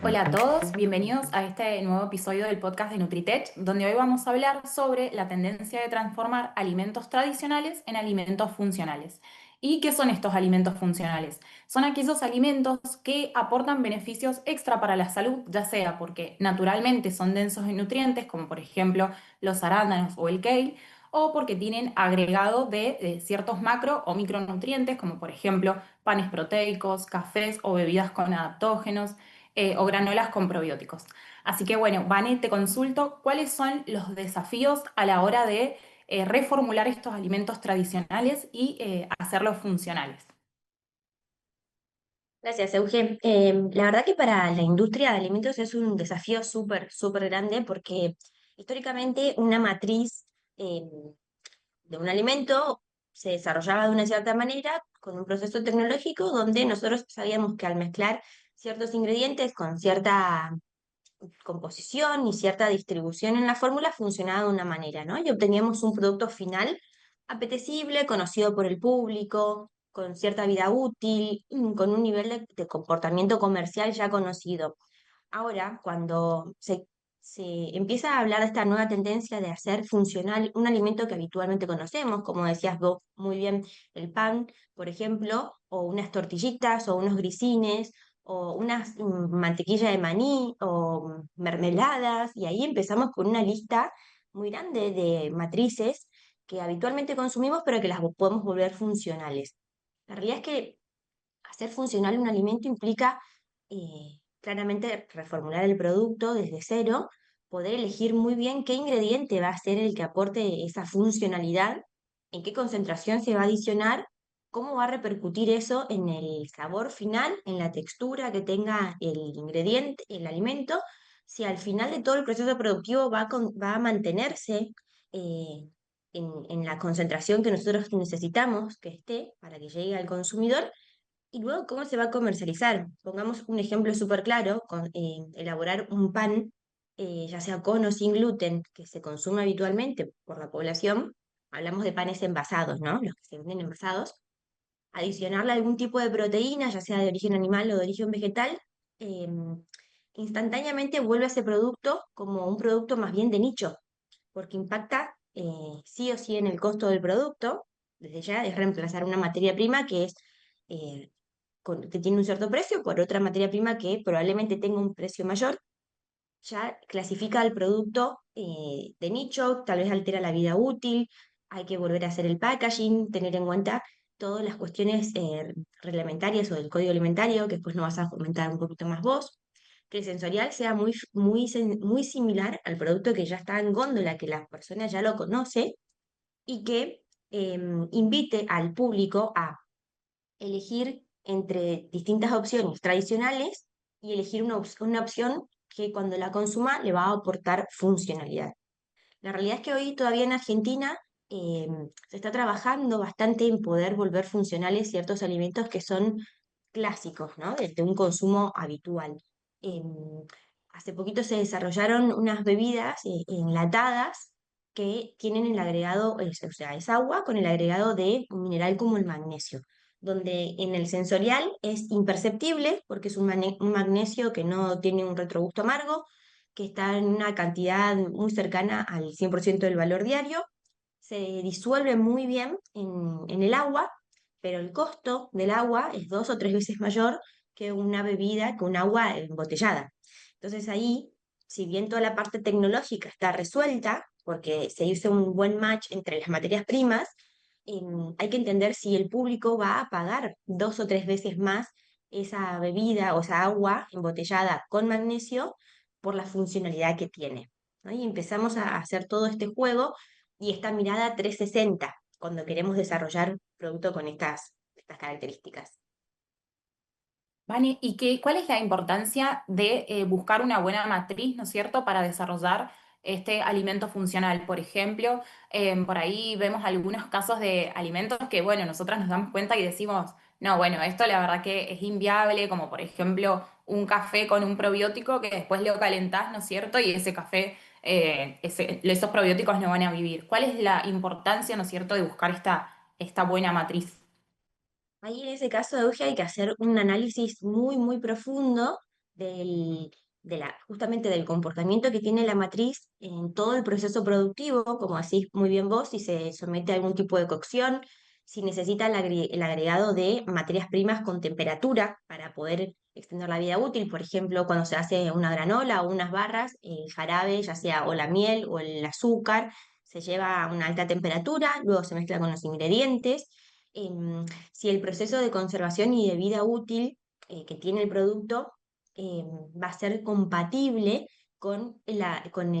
Hola a todos, bienvenidos a este nuevo episodio del podcast de Nutritech, donde hoy vamos a hablar sobre la tendencia de transformar alimentos tradicionales en alimentos funcionales. ¿Y qué son estos alimentos funcionales? Son aquellos alimentos que aportan beneficios extra para la salud, ya sea porque naturalmente son densos en nutrientes, como por ejemplo los arándanos o el kale, o porque tienen agregado de ciertos macro o micronutrientes, como por ejemplo panes proteicos, cafés o bebidas con adaptógenos o granolas con probióticos. Así que bueno, Vane, te consulto cuáles son los desafíos a la hora de reformular estos alimentos tradicionales y hacerlos funcionales. Gracias, Euge. La verdad que para la industria de alimentos es un desafío súper grande porque históricamente una matriz de un alimento se desarrollaba de una cierta manera con un proceso tecnológico donde nosotros sabíamos que al mezclar ciertos ingredientes con cierta composición y cierta distribución en la fórmula funcionaba de una manera, ¿no? Y obteníamos un producto final apetecible, conocido por el público, con cierta vida útil, con un nivel de comportamiento comercial ya conocido. Ahora, cuando se empieza a hablar de esta nueva tendencia de hacer funcional un alimento que habitualmente conocemos, como decías vos muy bien, el pan, por ejemplo, o unas tortillitas, o unos grisines, o unas mantequilla de maní, o mermeladas, y ahí empezamos con una lista muy grande de matrices que habitualmente consumimos, pero que las podemos volver funcionales. La realidad es que hacer funcional un alimento implica claramente reformular el producto desde cero, poder elegir muy bien qué ingrediente va a ser el que aporte esa funcionalidad, en qué concentración se va a adicionar, cómo va a repercutir eso en el sabor final, en la textura que tenga el ingrediente, el alimento, si al final de todo el proceso productivo va a mantenerse en la concentración que nosotros necesitamos que esté para que llegue al consumidor y luego, ¿cómo se va a comercializar? Pongamos un ejemplo súper claro, elaborar un pan, ya sea con o sin gluten, que se consume habitualmente por la población. Hablamos de panes envasados, ¿no? Los que se venden envasados. Adicionarle algún tipo de proteína, ya sea de origen animal o de origen vegetal, eh, instantáneamente vuelve a ese producto como un producto más bien de nicho, porque impacta sí o sí en el costo del producto. Desde ya es reemplazar una materia prima que es eh, que tiene un cierto precio por otra materia prima que probablemente tenga un precio mayor, ya clasifica al producto de nicho, tal vez altera la vida útil, hay que volver a hacer el packaging, tener en cuenta todas las cuestiones reglamentarias o del código alimentario, que después nos vas a comentar un poquito más vos, que el sensorial sea muy similar al producto que ya está en góndola, que la persona ya lo conoce y que invite al público a elegir entre distintas opciones tradicionales y elegir una opción que cuando la consuma le va a aportar funcionalidad. La realidad es que hoy todavía en Argentina eh, se está trabajando bastante en poder volver funcionales ciertos alimentos que son clásicos, ¿no? De un consumo habitual. Em, Hace poquito se desarrollaron unas bebidas enlatadas que tienen el agregado, o sea, es agua con el agregado de un mineral como el magnesio, donde en el sensorial es imperceptible porque es un magnesio que no tiene un retrogusto amargo, que está en una cantidad muy cercana al 100% del valor diario, se disuelve muy bien en el agua, pero el costo del agua es 2 o 3 veces mayor que una bebida, que un agua embotellada. Entonces ahí, si bien toda la parte tecnológica está resuelta, porque se hizo un buen match entre las materias primas, hay que entender si el público va a pagar 2 o 3 veces más esa bebida o esa agua embotellada con magnesio por la funcionalidad que tiene, ¿no? Y empezamos a hacer todo este juego y esta mirada 360 cuando queremos desarrollar producto con estas características. Vane, ¿y cuál es la importancia de buscar una buena matriz, ¿no es cierto?, para desarrollar este alimento funcional? Por ejemplo, por ahí vemos algunos casos de alimentos que, bueno, nosotras nos damos cuenta y decimos, no, bueno, esto la verdad que es inviable, como por ejemplo un café con un probiótico que después lo calentás, ¿no es cierto?, y ese café, esos probióticos no van a vivir. ¿Cuál es la importancia, ¿no es cierto?, de buscar esta buena matriz? Ahí en ese caso, Euge, hay que hacer un análisis muy, muy profundo del, justamente del comportamiento que tiene la matriz en todo el proceso productivo, como decís muy bien vos, si se somete a algún tipo de cocción, si necesita el agregado de materias primas con temperatura para poder extender la vida útil. Por ejemplo, cuando se hace una granola o unas barras, el jarabe, ya sea o la miel o el azúcar, se lleva a una alta temperatura, luego se mezcla con los ingredientes. Si el proceso de conservación y de vida útil que tiene el producto va a ser compatible con el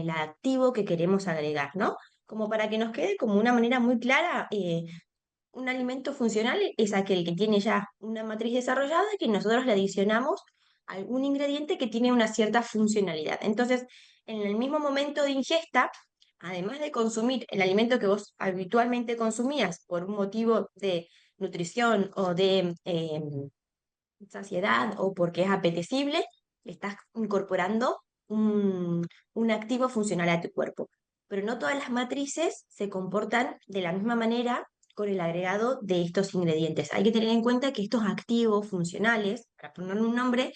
activo que queremos agregar, ¿no? Como para que nos quede como una manera muy clara, un alimento funcional es aquel que tiene ya una matriz desarrollada y que nosotros le adicionamos algún ingrediente que tiene una cierta funcionalidad. Entonces, en el mismo momento de ingesta, además de consumir el alimento que vos habitualmente consumías por un motivo de nutrición o de saciedad o porque es apetecible, le estás incorporando un, un activo funcional a tu cuerpo. Pero no todas las matrices se comportan de la misma manera con el agregado de estos ingredientes. Hay que tener en cuenta que estos activos funcionales, para ponerle un nombre,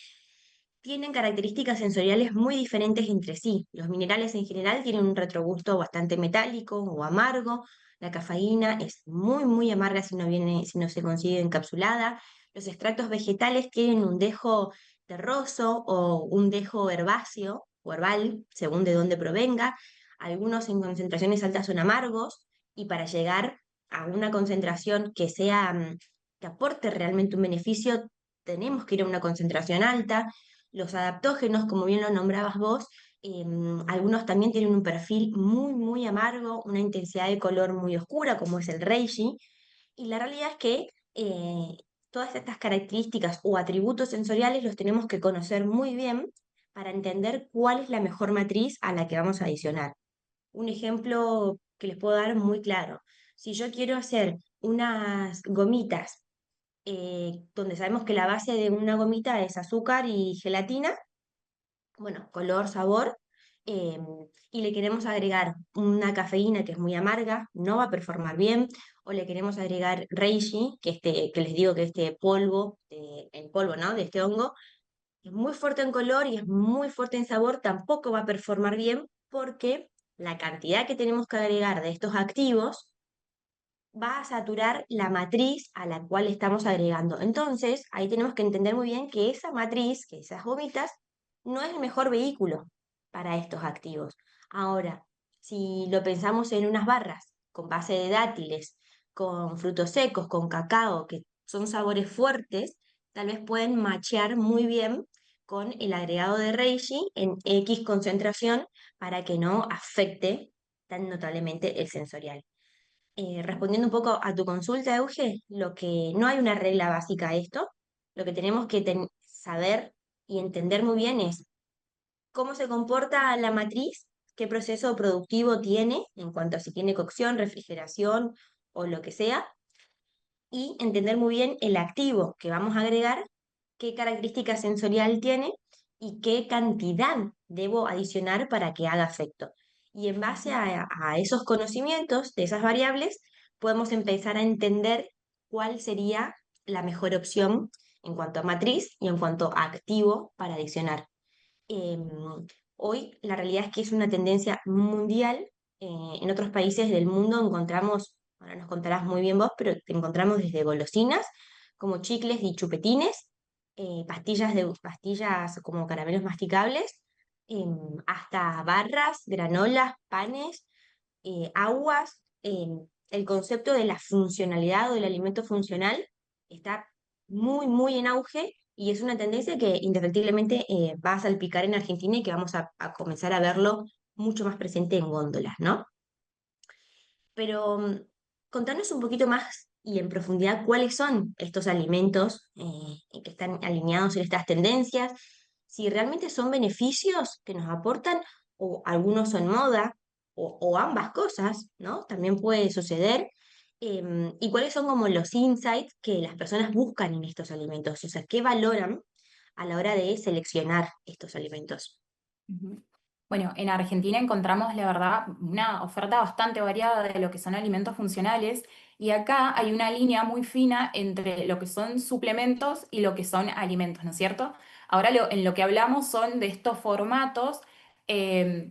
tienen características sensoriales muy diferentes entre sí. Los minerales en general tienen un retrogusto bastante metálico o amargo. La cafeína es muy, muy amarga si no se consigue encapsulada. Los extractos vegetales tienen un dejo terroso o un dejo herbáceo o herbal, según de dónde provenga. Algunos en concentraciones altas son amargos y para llegar a una concentración que sea, que aporte realmente un beneficio, tenemos que ir a una concentración alta. Los adaptógenos, como bien lo nombrabas vos, algunos también tienen un perfil muy, muy amargo, una intensidad de color muy oscura, como es el reishi, y la realidad es que todas estas características o atributos sensoriales los tenemos que conocer muy bien para entender cuál es la mejor matriz a la que vamos a adicionar. Un ejemplo que les puedo dar muy claro. Si yo quiero hacer unas gomitas donde sabemos que la base de una gomita es azúcar y gelatina, bueno, color, sabor, eh, y le queremos agregar una cafeína que es muy amarga, no va a performar bien, o le queremos agregar reishi, que les digo que este polvo, el polvo, ¿no? De este hongo, es muy fuerte en color y es muy fuerte en sabor, tampoco va a performar bien porque la cantidad que tenemos que agregar de estos activos va a saturar la matriz a la cual estamos agregando. Entonces, ahí tenemos que entender muy bien que esa matriz, que esas gomitas, no es el mejor vehículo para estos activos. Ahora, si lo pensamos en unas barras con base de dátiles, con frutos secos, con cacao, que son sabores fuertes, tal vez pueden machear muy bien con el agregado de reishi en X concentración para que no afecte tan notablemente el sensorial. Respondiendo un poco a tu consulta, Euge, lo que no hay una regla básica a esto, lo que tenemos que saber y entender muy bien es cómo se comporta la matriz, qué proceso productivo tiene en cuanto a si tiene cocción, refrigeración o lo que sea, y entender muy bien el activo que vamos a agregar, qué característica sensorial tiene y qué cantidad debo adicionar para que haga efecto. Y en base a esos conocimientos de esas variables, podemos empezar a entender cuál sería la mejor opción en cuanto a matriz y en cuanto a activo para adicionar. Em, Hoy la realidad es que es una tendencia mundial. En otros países del mundo encontramos, ahora nos contarás muy bien vos, pero te encontramos desde golosinas como chicles y chupetines, pastillas como caramelos masticables, hasta barras, granolas, panes, aguas. El concepto de la funcionalidad o del alimento funcional está muy, muy en auge y es una tendencia que indefectiblemente va a salpicar en Argentina y que vamos a comenzar a verlo mucho más presente en góndolas, ¿no? Pero contanos un poquito más y en profundidad cuáles son estos alimentos que están alineados en estas tendencias, si realmente son beneficios que nos aportan o algunos son moda o ambas cosas, ¿no? También puede suceder. Y cuáles son como los insights que las personas buscan en estos alimentos, o sea, qué valoran a la hora de seleccionar estos alimentos. Ujú. Bueno, en Argentina encontramos, la verdad, una oferta bastante variada de lo que son alimentos funcionales Y acá hay una línea muy fina entre lo que son suplementos y lo que son alimentos, ¿no es cierto? Ahora en lo que hablamos son de estos formatos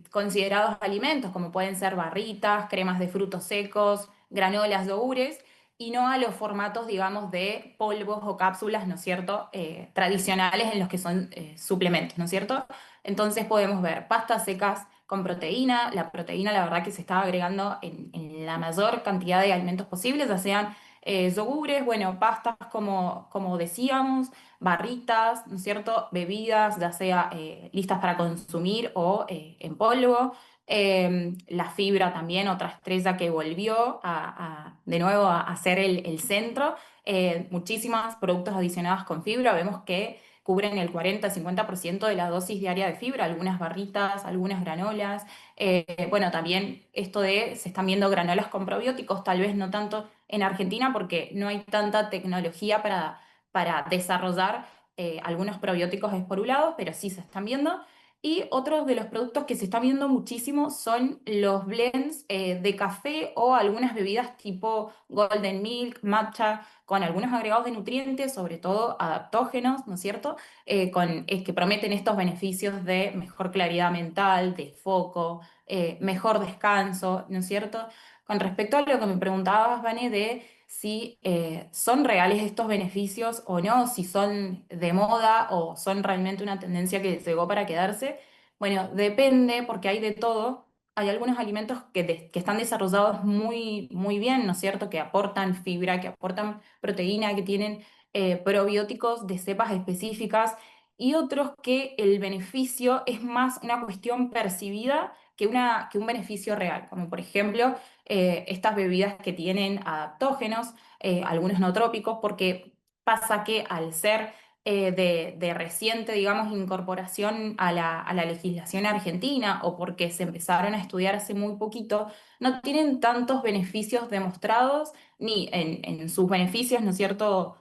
considerados alimentos, como pueden ser barritas, cremas de frutos secos, granolas, yogures, y no a los formatos, digamos, de polvos o cápsulas, ¿no es cierto?, tradicionales en los que son suplementos, ¿no es cierto? Entonces podemos ver pastas secas con proteína. La proteína, la verdad que se está agregando en la mayor cantidad de alimentos posibles, ya sean yogures, bueno, pastas como decíamos, barritas, ¿no es cierto? Bebidas, ya sea listas para consumir o en polvo. La fibra también, otra estrella que volvió de nuevo a ser el centro. Muchísimos productos adicionados con fibra. Vemos que cubren el 40-50% de la dosis diaria de fibra, algunas barritas, algunas granolas. Bueno, también se están viendo granolas con probióticos, tal vez no tanto en Argentina porque no hay tanta tecnología para desarrollar algunos probióticos esporulados, pero sí se están viendo. Y otros de los productos que se están viendo muchísimo son los blends de café o algunas bebidas tipo Golden Milk, matcha, con algunos agregados de nutrientes, sobre todo adaptógenos, ¿no es cierto? Que prometen estos beneficios de mejor claridad mental, de foco, mejor descanso, ¿no es cierto? Con respecto a lo que me preguntabas, Vane, de si son reales estos beneficios o no, si son de moda o son realmente una tendencia que llegó para quedarse. Bueno, depende porque hay de todo. Hay algunos alimentos que están desarrollados muy, muy bien, ¿no es cierto? Que aportan fibra, que aportan proteína, que tienen probióticos de cepas específicas y otros que el beneficio es más una cuestión percibida que un beneficio real, como por ejemplo estas bebidas que tienen adaptógenos, algunos no trópicos, porque pasa que al ser de reciente, digamos, incorporación a la legislación argentina o porque se empezaron a estudiar hace muy poquito, no tienen tantos beneficios demostrados ni en sus beneficios, ¿no es cierto?,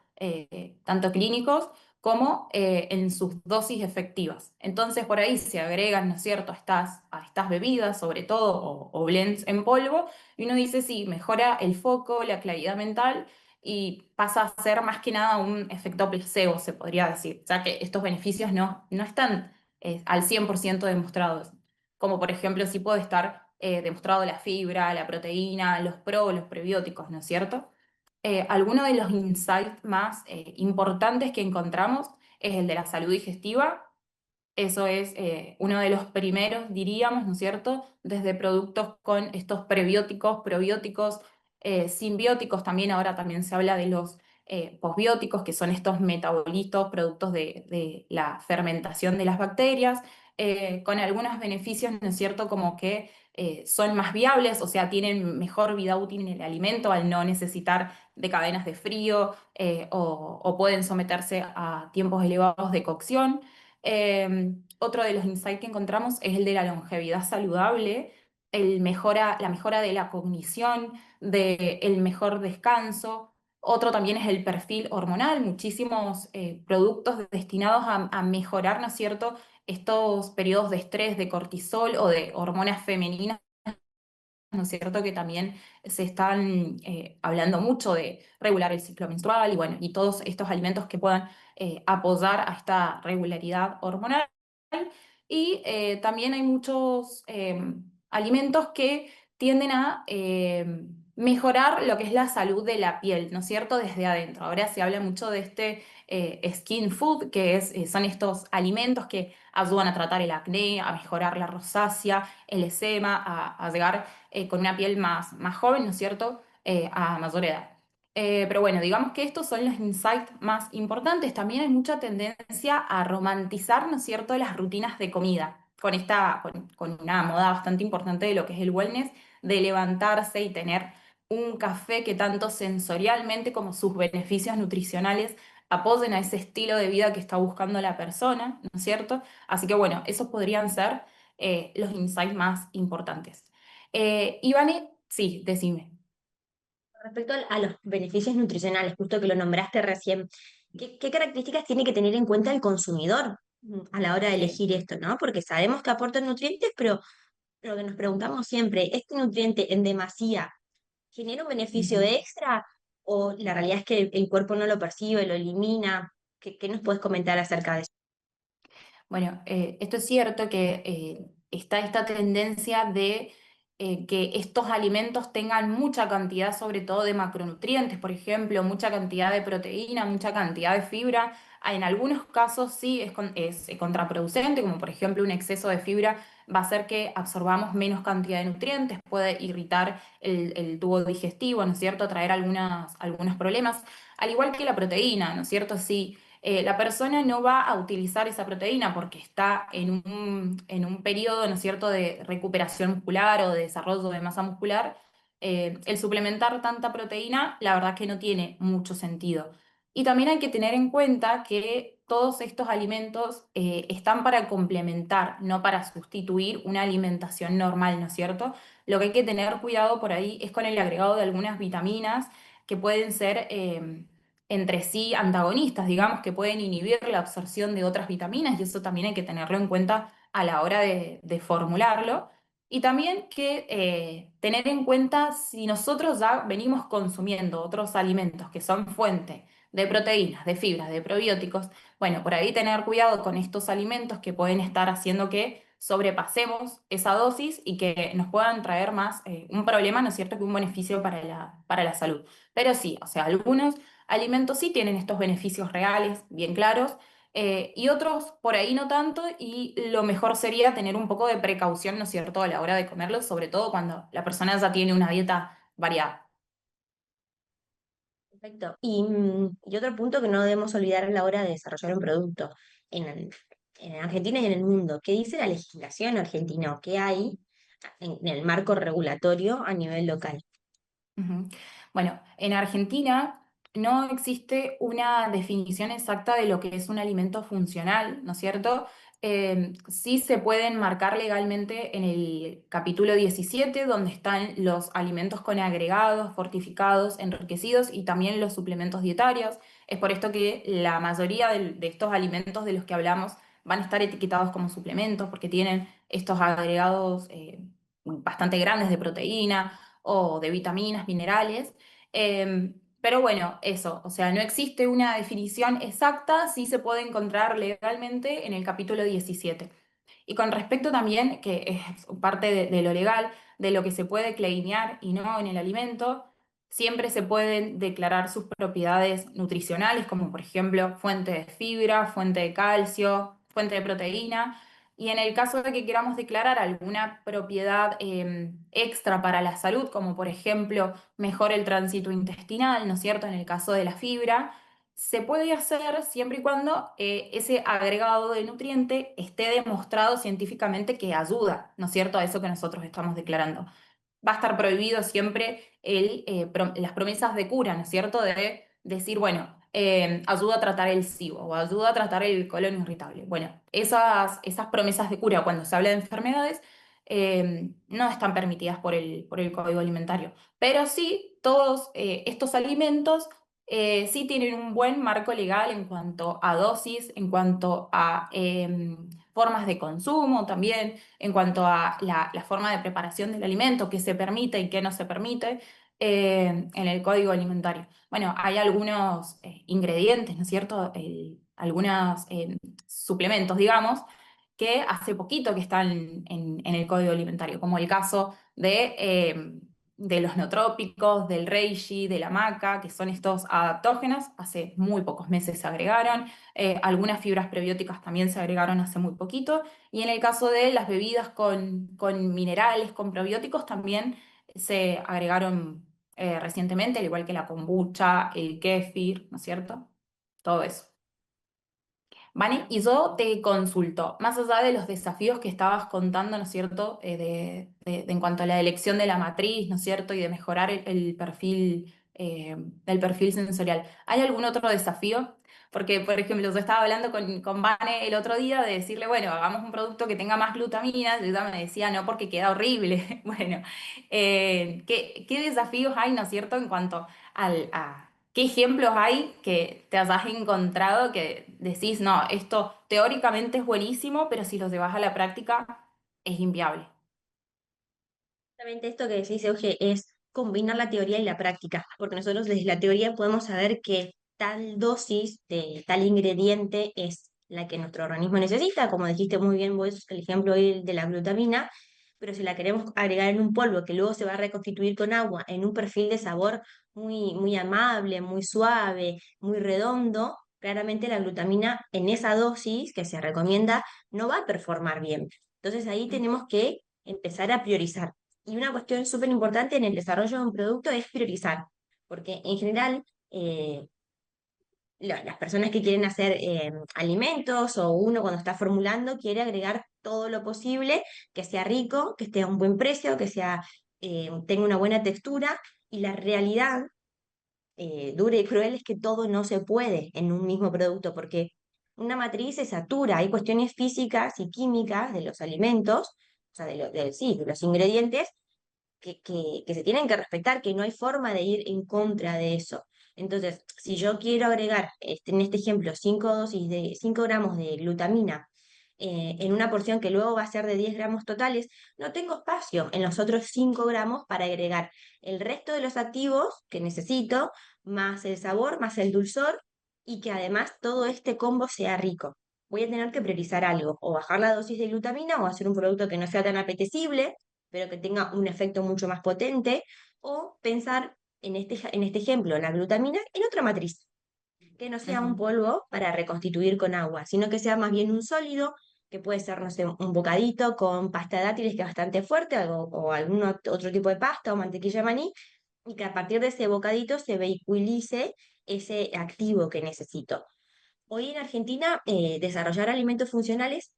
tanto clínicos como en sus dosis efectivas. Entonces, por ahí se agregan, ¿no es cierto?, a estas bebidas, sobre todo, o blends en polvo, y uno dice, sí, mejora el foco, la claridad mental, y pasa a ser más que nada un efecto placebo, se podría decir, ya que estos beneficios no están al 100% demostrados, como por ejemplo sí puede estar demostrado la fibra, la proteína, los prebióticos, ¿no es cierto? Alguno de los insights más importantes que encontramos es el de la salud digestiva. Eso es uno de los primeros, diríamos, ¿no es cierto? Desde productos con estos prebióticos, probióticos, simbióticos también, ahora también se habla de los posbióticos, que son estos metabolitos, productos de la fermentación de las bacterias, con algunos beneficios, ¿no es cierto? Como que son más viables, o sea, tienen mejor vida útil en el alimento al no necesitar de cadenas de frío o pueden someterse a tiempos elevados de cocción. Otro de los insights que encontramos es el de la longevidad saludable, la mejora de la cognición, del mejor descanso. Otro también es el perfil hormonal, muchísimos productos destinados a mejorar, ¿no es cierto?, estos periodos de estrés, de cortisol o de hormonas femeninas, ¿no es cierto? Que también se están hablando mucho de regular el ciclo menstrual y bueno, y todos estos alimentos que puedan apoyar a esta regularidad hormonal. Y también hay muchos alimentos que tienden a mejorar lo que es la salud de la piel, ¿no es cierto? Desde adentro. Ahora se habla mucho de este skin food, que son estos alimentos que ayudan a tratar el acné, a mejorar la rosácea, el eczema, a llegar con una piel más joven, ¿no es cierto?, a mayor edad. Pero bueno, digamos que estos son los insights más importantes. También hay mucha tendencia a romantizar, ¿no es cierto?, las rutinas de comida, con una moda bastante importante de lo que es el wellness, de levantarse y tener un café que tanto sensorialmente como sus beneficios nutricionales apoyen a ese estilo de vida que está buscando la persona, ¿no es cierto? Así que bueno, esos podrían ser los insights más importantes. Ivane, sí, decime. Respecto a los beneficios nutricionales, justo que lo nombraste recién, ¿qué características tiene que tener en cuenta el consumidor a la hora de Sí. elegir esto, ¿no? Porque sabemos que aportan nutrientes, pero lo que nos preguntamos siempre, ¿este nutriente en demasía ¿Genera un beneficio Ujú. extra o la realidad es que el cuerpo no lo percibe, lo elimina? ¿Qué nos puedes comentar acerca de eso? Bueno, esto es cierto que está esta tendencia de que estos alimentos tengan mucha cantidad, sobre todo de macronutrientes, por ejemplo, mucha cantidad de proteína, mucha cantidad de fibra. En algunos casos sí es contraproducente, como por ejemplo un exceso de fibra va a hacer que absorbamos menos cantidad de nutrientes, puede irritar el tubo digestivo, ¿no es cierto? Traer algunos problemas, al igual que la proteína, ¿no es cierto? Sí, la persona no va a utilizar esa proteína porque está en un periodo, ¿no es cierto?, de recuperación muscular o de desarrollo de masa muscular. El suplementar tanta proteína, la verdad que no tiene mucho sentido. Y también hay que tener en cuenta que todos estos alimentos están para complementar, no para sustituir una alimentación normal, ¿no es cierto? Lo que hay que tener cuidado por ahí es con el agregado de algunas vitaminas que pueden ser entre sí antagonistas, digamos, que pueden inhibir la absorción de otras vitaminas y eso también hay que tenerlo en cuenta a la hora de formularlo. Y también que tener en cuenta si nosotros ya venimos consumiendo otros alimentos que son fuente de proteínas, de fibras, de probióticos, bueno, por ahí tener cuidado con estos alimentos que pueden estar haciendo que sobrepasemos esa dosis y que nos puedan traer más un problema, ¿no es cierto?, que un beneficio para la salud. Pero sí, o sea, algunos alimentos sí tienen estos beneficios reales, bien claros, y otros por ahí no tanto, y lo mejor sería tener un poco de precaución, ¿no es cierto?, a la hora de comerlos, sobre todo cuando la persona ya tiene una dieta variada. Perfecto. Y otro punto que no debemos olvidar a la hora de desarrollar un producto en Argentina y en el mundo. ¿Qué dice la legislación argentina o qué hay en el marco regulatorio a nivel local? Ujú. Bueno, en Argentina no existe una definición exacta de lo que es un alimento funcional, ¿no es cierto? Sí se pueden marcar legalmente en el capítulo 17, donde están los alimentos con agregados, fortificados, enriquecidos y también los suplementos dietarios. Es por esto que la mayoría de estos alimentos de los que hablamos van a estar etiquetados como suplementos, porque tienen estos agregados bastante grandes de proteína o de vitaminas, minerales. Pero bueno, eso, o sea, no existe una definición exacta, sí se puede encontrar legalmente en el capítulo 17. Y con respecto también, que es parte de lo legal, de lo que se puede claimear y no en el alimento, siempre se pueden declarar sus propiedades nutricionales, como por ejemplo fuente de fibra, fuente de calcio, fuente de proteína. Y en el caso de que queramos declarar alguna propiedad extra para la salud, como por ejemplo mejor el tránsito intestinal, ¿no es cierto? En el caso de la fibra, se puede hacer siempre y cuando ese agregado de nutriente esté demostrado científicamente que ayuda, ¿no es cierto?, a eso que nosotros estamos declarando. Va a estar prohibido siempre las promesas de cura, ¿no es cierto?, de decir, bueno, ayuda a tratar el SIBO o ayuda a tratar el colon irritable. Bueno, esas promesas de cura cuando se habla de enfermedades no están permitidas por el Código Alimentario. Pero sí, todos estos alimentos sí tienen un buen marco legal en cuanto a dosis, en cuanto a formas de consumo también, en cuanto a la forma de preparación del alimento, qué se permite y qué no se permite en el código alimentario. Bueno, hay algunos ingredientes, ¿no es cierto? Algunos suplementos, digamos, que hace poquito que están en el código alimentario, como el caso de los nootrópicos, del reishi, de la maca, que son estos adaptógenos, hace muy pocos meses se agregaron, algunas fibras prebióticas también se agregaron hace muy poquito, y en el caso de las bebidas con minerales, con probióticos, también se agregaron recientemente, al igual que la kombucha, el kéfir, ¿no es cierto? Todo eso. Vane, y yo te consulto, más allá de los desafíos que estabas contando, ¿no es cierto?, en cuanto a la elección de la matriz, ¿no es cierto?, y de mejorar el perfil sensorial, ¿hay algún otro desafío? Porque, por ejemplo, yo estaba hablando con Vane el otro día de decirle, bueno, hagamos un producto que tenga más glutamina, y ella me decía, no, porque queda horrible. Bueno, ¿qué desafíos hay, ¿no es cierto?, en cuanto a ¿qué ejemplos hay que te hayas encontrado que decís, no, esto teóricamente es buenísimo, pero si lo llevas a la práctica es inviable? Exactamente esto que decís, Euge, es combinar la teoría y la práctica, porque nosotros desde la teoría podemos saber que tal dosis de tal ingrediente es la que nuestro organismo necesita, como dijiste muy bien vos, el ejemplo hoy de la glutamina, pero si la queremos agregar en un polvo que luego se va a reconstituir con agua en un perfil de sabor muy, muy amable, muy suave, muy redondo, claramente la glutamina en esa dosis que se recomienda no va a performar bien. Entonces ahí tenemos que empezar a priorizar. Y una cuestión súper importante en el desarrollo de un producto es priorizar, porque en general las personas que quieren hacer alimentos o uno cuando está formulando quiere agregar todo lo posible, que sea rico, que esté a un buen precio, que sea, tenga una buena textura y la realidad dura y cruel es que todo no se puede en un mismo producto porque una matriz se satura, hay cuestiones físicas y químicas de los alimentos, o sea, sí, de los ingredientes que se tienen que respetar, que no hay forma de ir en contra de eso. Entonces, si yo quiero agregar, en este ejemplo, 5 dosis de 5 gramos de glutamina en una porción que luego va a ser de 10 gramos totales, no tengo espacio en los otros 5 gramos para agregar el resto de los activos que necesito, más el sabor, más el dulzor, y que además todo este combo sea rico. Voy a tener que priorizar algo, o bajar la dosis de glutamina, o hacer un producto que no sea tan apetecible, pero que tenga un efecto mucho más potente, o pensar en este ejemplo, la glutamina, en otra matriz, que no sea un Ujú. polvo para reconstituir con agua, sino que sea más bien un sólido, que puede ser, no sé, un bocadito con pasta de dátiles que es bastante fuerte, o algún otro tipo de pasta o mantequilla de maní, y que a partir de ese bocadito se vehiculice ese activo que necesito. Hoy en Argentina, desarrollar alimentos funcionales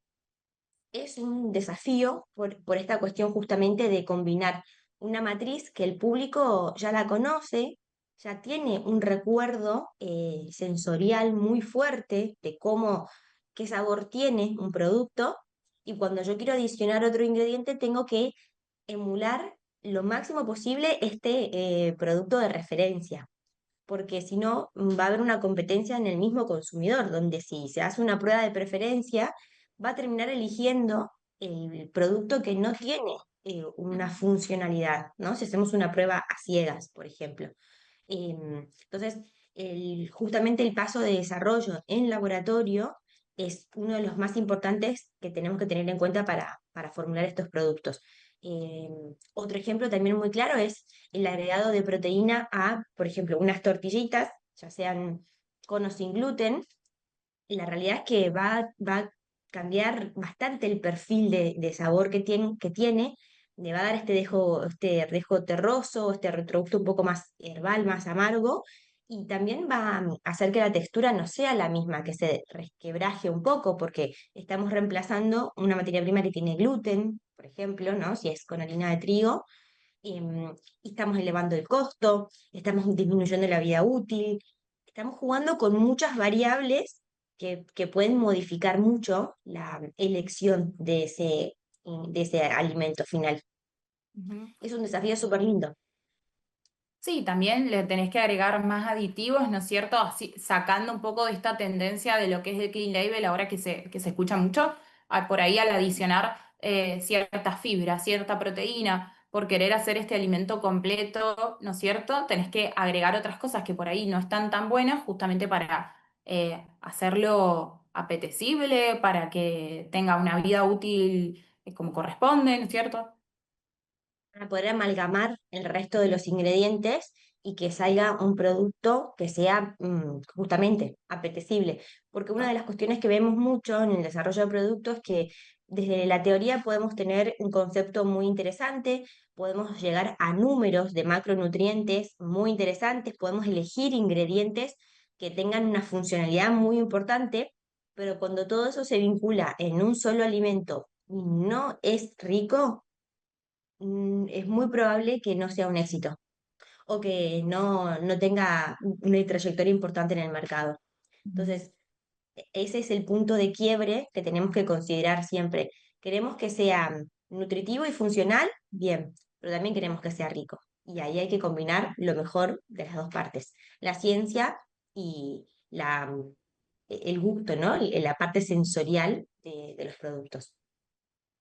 es un desafío por esta cuestión justamente de combinar una matriz que el público ya la conoce, ya tiene un recuerdo sensorial muy fuerte de cómo, qué sabor tiene un producto, y cuando yo quiero adicionar otro ingrediente tengo que emular lo máximo posible este producto de referencia, porque si no va a haber una competencia en el mismo consumidor, donde si se hace una prueba de preferencia, va a terminar eligiendo el producto que no tiene una funcionalidad, ¿no? Si hacemos una prueba a ciegas, por ejemplo. Entonces, justamente el paso de desarrollo en laboratorio es uno de los más importantes que tenemos que tener en cuenta para formular estos productos. Otro ejemplo también muy claro es el agregado de proteína a, por ejemplo, unas tortillitas, ya sean con o sin gluten. La realidad es que va a cambiar bastante el perfil de sabor que tiene, le va a dar este dejo terroso, este retrogusto un poco más herbal, más amargo, y también va a hacer que la textura no sea la misma, que se resquebraje un poco, porque estamos reemplazando una materia prima que tiene gluten, por ejemplo, ¿no? Si es con harina de trigo, y estamos elevando el costo, estamos disminuyendo la vida útil, estamos jugando con muchas variables que pueden modificar mucho la elección de ese alimento final. Ujú. Es un desafío súper lindo. Sí, también le tenés que agregar más aditivos, ¿no es cierto? Así, sacando un poco de esta tendencia de lo que es el clean label, ahora que se escucha mucho, por ahí al adicionar cierta fibra, cierta proteína, por querer hacer este alimento completo, ¿no es cierto? Tenés que agregar otras cosas que por ahí no están tan buenas, justamente para hacerlo apetecible, para que tenga una vida útil como corresponde, ¿no es cierto? Para poder amalgamar el resto de los ingredientes y que salga un producto que sea justamente apetecible. Porque una de las cuestiones que vemos mucho en el desarrollo de productos es que desde la teoría podemos tener un concepto muy interesante, podemos llegar a números de macronutrientes muy interesantes, podemos elegir ingredientes que tengan una funcionalidad muy importante, pero cuando todo eso se vincula en un solo alimento y no es rico, es muy probable que no sea un éxito o que no tenga una trayectoria importante en el mercado. Ujú. Entonces, ese es el punto de quiebre que tenemos que considerar siempre. Queremos que sea nutritivo y funcional, bien, pero también queremos que sea rico. Y ahí hay que combinar lo mejor de las dos partes, la ciencia y el gusto, ¿no? La parte sensorial de los productos.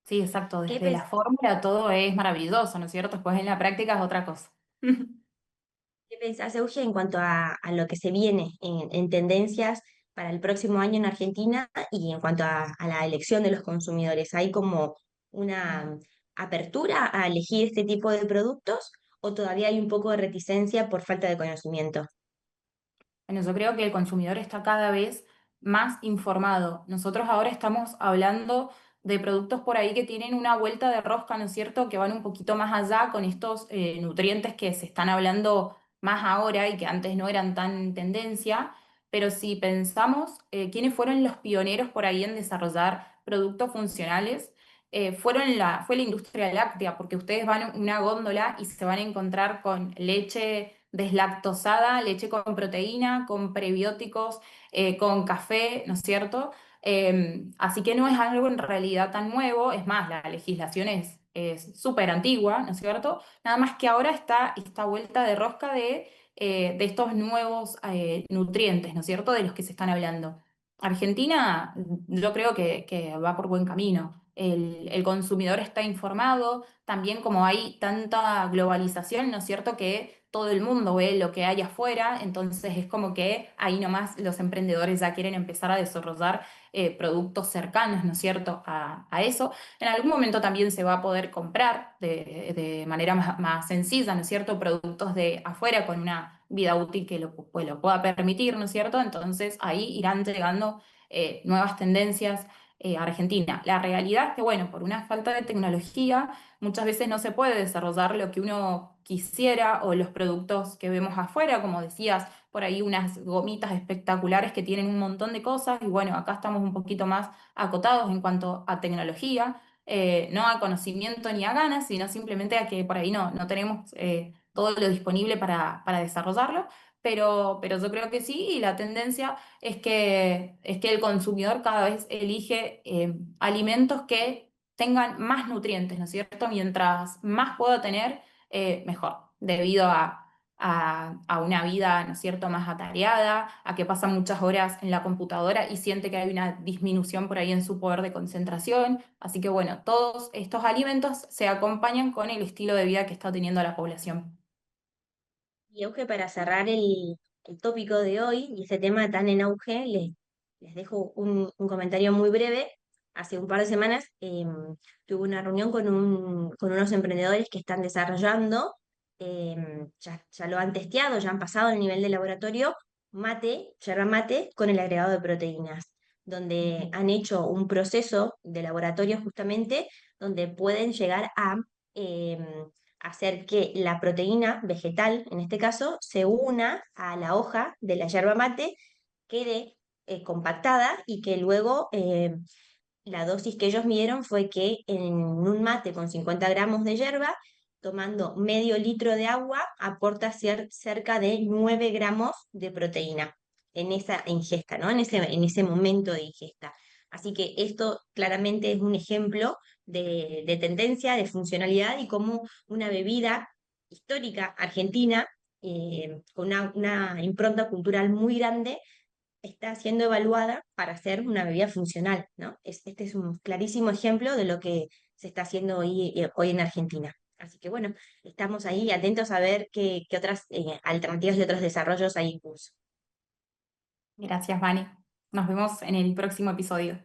Sí, exacto. ¿Qué Desde la pens- fórmula todo es maravilloso, ¿no es cierto? Después en la práctica es otra cosa. ¿Qué pensás, Euge, en cuanto a lo que se viene en tendencias para el próximo año en Argentina y en cuanto a la elección de los consumidores? ¿Hay como una apertura a elegir este tipo de productos o todavía hay un poco de reticencia por falta de conocimiento? Bueno, yo creo que el consumidor está cada vez más informado. Nosotros ahora estamos hablando de productos por ahí que tienen una vuelta de rosca, ¿no es cierto? Que van un poquito más allá con estos nutrientes que se están hablando más ahora y que antes no eran tan tendencia. Pero si pensamos quiénes fueron los pioneros por ahí en desarrollar productos funcionales, fue la industria láctea, porque ustedes van a una góndola y se van a encontrar con leche deslactosada, leche con proteína, con prebióticos, con café, ¿no es cierto? Así que no es algo en realidad tan nuevo, es más, la legislación es súper antigua, ¿no es cierto? Nada más que ahora está esta vuelta de rosca de estos nuevos nutrientes, ¿no es cierto? De los que se están hablando. Argentina, yo creo que va por buen camino. El consumidor está informado, también como hay tanta globalización, ¿no es cierto? Que todo el mundo ve lo que hay afuera, entonces es como que ahí nomás los emprendedores ya quieren empezar a desarrollar productos cercanos, ¿no es cierto? A eso. En algún momento también se va a poder comprar de manera más sencilla, ¿no es cierto? Productos de afuera con una vida útil que pues, lo pueda permitir, ¿no es cierto? Entonces ahí irán llegando nuevas tendencias a Argentina. La realidad es que, bueno, por una falta de tecnología, muchas veces no se puede desarrollar lo que uno quisiera o los productos que vemos afuera, como decías, por ahí unas gomitas espectaculares que tienen un montón de cosas y bueno, acá estamos un poquito más acotados en cuanto a tecnología, no a conocimiento ni a ganas, sino simplemente a que por ahí no tenemos todo lo disponible para desarrollarlo. Pero yo creo que sí, y la tendencia es que el consumidor cada vez elige alimentos que tengan más nutrientes, ¿no es cierto? Mientras más pueda tener, mejor, debido a una vida, ¿no es cierto?, más atareada, a que pasa muchas horas en la computadora y siente que hay una disminución por ahí en su poder de concentración. Así que bueno, todos estos alimentos se acompañan con el estilo de vida que está teniendo la población. Y Euge, para cerrar el tópico de hoy y ese tema tan en auge, les dejo un comentario muy breve. Hace un par de semanas tuve una reunión con unos emprendedores que están desarrollando, ya lo han testeado, ya han pasado el nivel de laboratorio, mate, yerba mate, con el agregado de proteínas, donde Ujú. han hecho un proceso de laboratorio justamente donde pueden llegar a em, hacer que la proteína vegetal, en este caso, se una a la hoja de la yerba mate, quede compactada y que luego la dosis que ellos midieron fue que en un mate con 50 gramos de yerba, tomando medio litro de agua, aporta cerca de 9 gramos de proteína en esa ingesta, ¿no? En ese momento de ingesta. Así que esto claramente es un ejemplo de tendencia, de funcionalidad y cómo una bebida histórica argentina, con una impronta cultural muy grande, está siendo evaluada para ser una bebida funcional, ¿no? Este es un clarísimo ejemplo de lo que se está haciendo hoy en Argentina. Así que bueno, estamos ahí atentos a ver qué otras alternativas y otros desarrollos hay en curso. Gracias, Vani. Nos vemos en el próximo episodio.